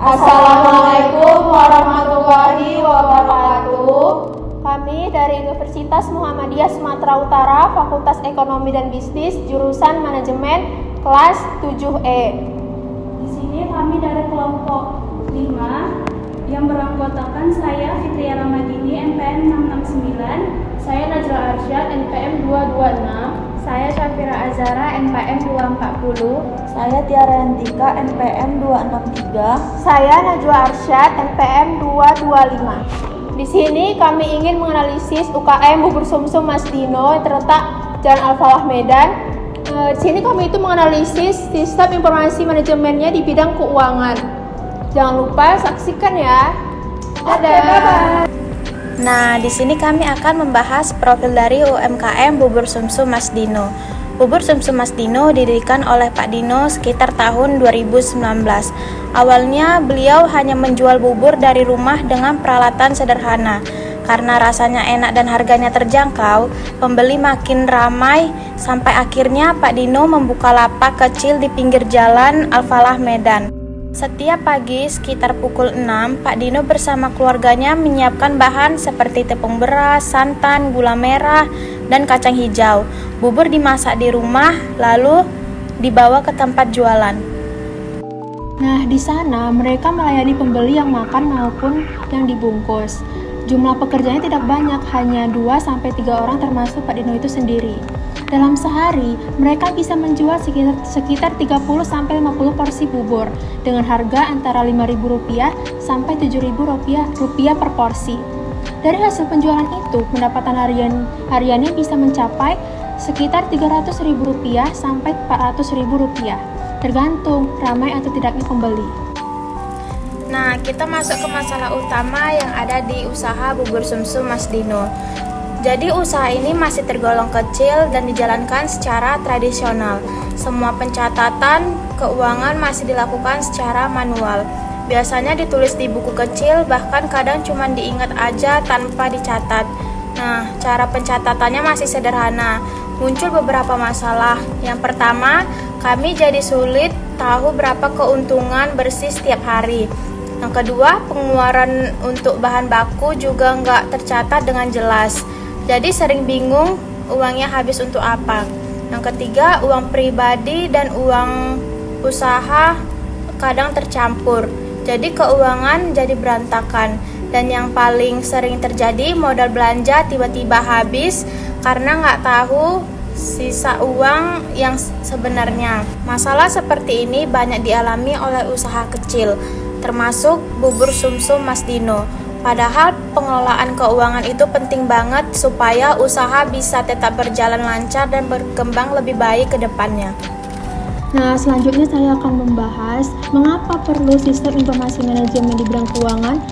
Assalamualaikum warahmatullahi wabarakatuh. Kami dari Universitas Muhammadiyah Sumatera Utara, Fakultas Ekonomi dan Bisnis, jurusan Manajemen, kelas 7E. Di sini kami dari kelompok 5 yang beranggotakan saya Fitria Ramadini NPM 669, saya Najla Arsyad NPM 226, saya Syafira Azara NPM 240, saya Tiara Yantika NPM 263, saya Najwa Arsyad NPM 225. Di sini kami ingin menganalisis UKM Bubur Sumsum Mas Dino yang terletak Jalan Al-Falah Medan. Di sini kami itu menganalisis sistem informasi manajemennya di bidang keuangan. Jangan lupa saksikan ya. Dadah. Nah, di sini kami akan membahas profil dari UMKM Bubur Sumsum Mas Dino. Bubur Sumsum Mas Dino didirikan oleh Pak Dino sekitar tahun 2019. Awalnya beliau hanya menjual bubur dari rumah dengan peralatan sederhana. Karena rasanya enak dan harganya terjangkau, pembeli makin ramai sampai akhirnya Pak Dino membuka lapak kecil di pinggir jalan Al-Falah Medan. Setiap pagi sekitar pukul 6, Pak Dino bersama keluarganya menyiapkan bahan seperti tepung beras, santan, gula merah, dan kacang hijau. Bubur dimasak di rumah, lalu dibawa ke tempat jualan. Nah, di sana mereka melayani pembeli yang makan maupun yang dibungkus. Jumlah pekerjanya tidak banyak, hanya 2-3 orang termasuk Pak Dino itu sendiri. Dalam sehari, mereka bisa menjual sekitar 30-50 porsi bubur dengan harga antara Rp5.000 sampai Rp7.000 per porsi. Dari hasil penjualan itu, pendapatan hariannya bisa mencapai sekitar Rp300.000 sampai Rp400.000, tergantung ramai atau tidaknya pembeli. Nah, kita masuk ke masalah utama yang ada di usaha Bubur Sumsum Mas Dino. Jadi usaha ini masih tergolong kecil dan dijalankan secara tradisional. Semua pencatatan keuangan masih dilakukan secara manual. Biasanya ditulis di buku kecil, bahkan kadang cuma diingat aja tanpa dicatat. Nah, cara pencatatannya masih sederhana. Muncul beberapa masalah. Yang pertama, kami jadi sulit tahu berapa keuntungan bersih setiap hari. Yang kedua, pengeluaran untuk bahan baku juga nggak tercatat dengan jelas. Jadi sering bingung uangnya habis untuk apa. Yang ketiga, uang pribadi dan uang usaha kadang tercampur. Jadi keuangan jadi berantakan. Dan yang paling sering terjadi, modal belanja tiba-tiba habis karena nggak tahu sisa uang yang sebenarnya. Masalah seperti ini banyak dialami oleh usaha kecil, termasuk Bubur Sumsum Mas Dino. Padahal pengelolaan keuangan itu penting banget supaya usaha bisa tetap berjalan lancar dan berkembang lebih baik ke depannya. Nah, selanjutnya saya akan membahas mengapa perlu sistem informasi manajemen di bidang keuangan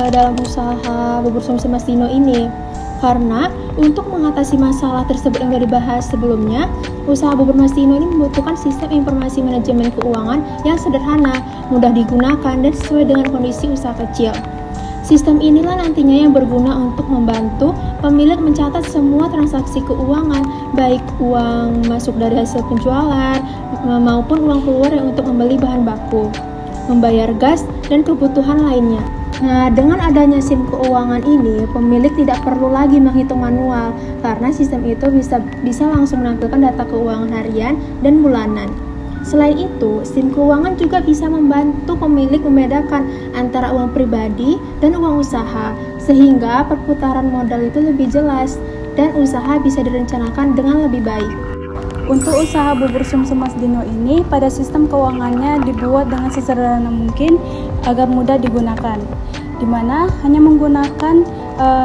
dalam usaha Bubur Sumsum Mas Dino ini. Karena untuk mengatasi masalah tersebut yang sudah dibahas sebelumnya, usaha Bubur Mas Dino ini membutuhkan sistem informasi manajemen keuangan yang sederhana, mudah digunakan, dan sesuai dengan kondisi usaha kecil. Sistem inilah nantinya yang berguna untuk membantu pemilik mencatat semua transaksi keuangan, baik uang masuk dari hasil penjualan maupun uang keluar yang untuk membeli bahan baku, membayar gas, dan kebutuhan lainnya. Nah, dengan adanya SIM keuangan ini, pemilik tidak perlu lagi menghitung manual karena sistem itu bisa langsung menampilkan data keuangan harian dan bulanan. Selain itu, SIM keuangan juga bisa membantu pemilik membedakan antara uang pribadi dan uang usaha, sehingga perputaran modal itu lebih jelas dan usaha bisa direncanakan dengan lebih baik. Untuk usaha Bubur Sumsum Mas Dino ini, pada sistem keuangannya dibuat dengan sesederhana mungkin agar mudah digunakan, di mana hanya menggunakan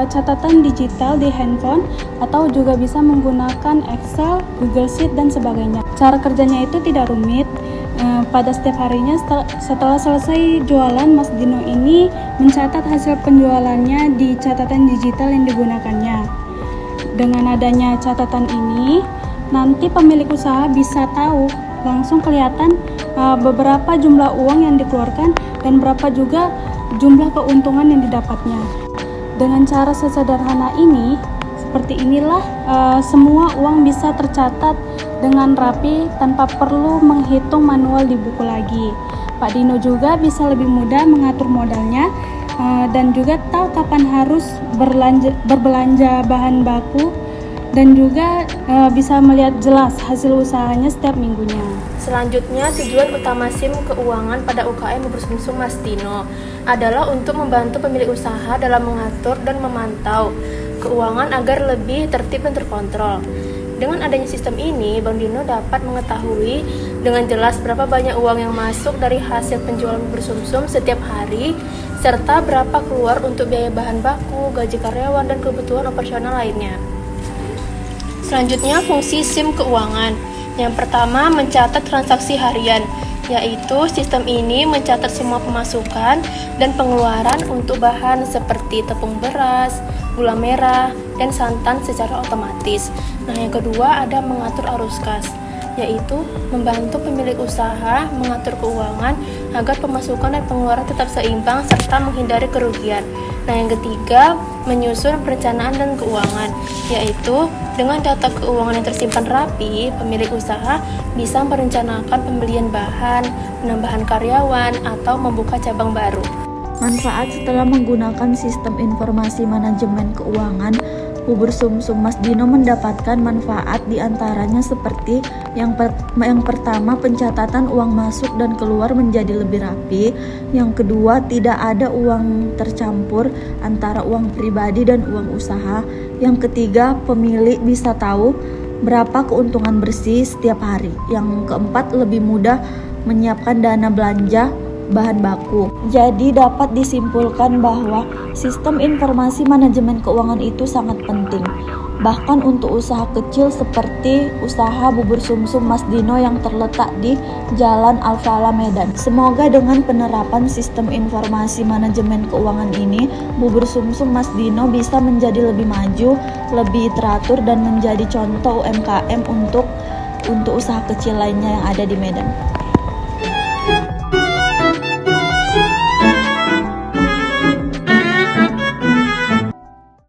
catatan digital di handphone atau juga bisa menggunakan Excel, Google Sheet, dan sebagainya. Cara kerjanya itu tidak rumit. Pada setiap harinya setelah selesai jualan, Mas Dino ini mencatat hasil penjualannya di catatan digital yang digunakannya. Dengan adanya catatan ini, nanti pemilik usaha bisa tahu langsung kelihatan beberapa jumlah uang yang dikeluarkan dan berapa juga jumlah keuntungan yang didapatnya. Dengan cara sesederhana ini, seperti inilah semua uang bisa tercatat dengan rapi tanpa perlu menghitung manual di buku lagi. Pak Dino juga bisa lebih mudah mengatur modalnya dan juga tahu kapan harus berbelanja bahan baku dan juga bisa melihat jelas hasil usahanya setiap minggunya. Selanjutnya, tujuan utama SIM keuangan pada UKM Bubur Sumsum Mas Dino adalah untuk membantu pemilik usaha dalam mengatur dan memantau keuangan agar lebih tertib dan terkontrol. Dengan adanya sistem ini, Bang Dino dapat mengetahui dengan jelas berapa banyak uang yang masuk dari hasil penjualan bubur sumsum setiap hari, serta berapa keluar untuk biaya bahan baku, gaji karyawan, dan kebutuhan operasional lainnya. Selanjutnya, fungsi SIM keuangan. Yang pertama, mencatat transaksi harian, yaitu sistem ini mencatat semua pemasukan dan pengeluaran untuk bahan seperti tepung beras, gula merah, dan santan secara otomatis. Nah, yang kedua ada mengatur arus kas, yaitu membantu pemilik usaha mengatur keuangan agar pemasukan dan pengeluaran tetap seimbang serta menghindari kerugian. Nah, yang ketiga menyusun perencanaan dan keuangan, yaitu dengan data keuangan yang tersimpan rapi, pemilik usaha bisa merencanakan pembelian bahan, penambahan karyawan, atau membuka cabang baru. Manfaat setelah menggunakan sistem informasi manajemen keuangan, Bubur Sumsum Mas Dino mendapatkan manfaat diantaranya seperti yang pertama, pencatatan uang masuk dan keluar menjadi lebih rapi. Yang kedua, tidak ada uang tercampur antara uang pribadi dan uang usaha. Yang ketiga, pemilik bisa tahu berapa keuntungan bersih setiap hari. Yang keempat, lebih mudah menyiapkan dana belanja bahan baku. Jadi dapat disimpulkan bahwa sistem informasi manajemen keuangan itu sangat penting, bahkan untuk usaha kecil seperti usaha Bubur Sumsum Mas Dino yang terletak di Jalan Al-Falah, Medan. Semoga dengan penerapan sistem informasi manajemen keuangan ini, Bubur Sumsum Mas Dino bisa menjadi lebih maju, lebih teratur, dan menjadi contoh UMKM untuk usaha kecil lainnya yang ada di Medan.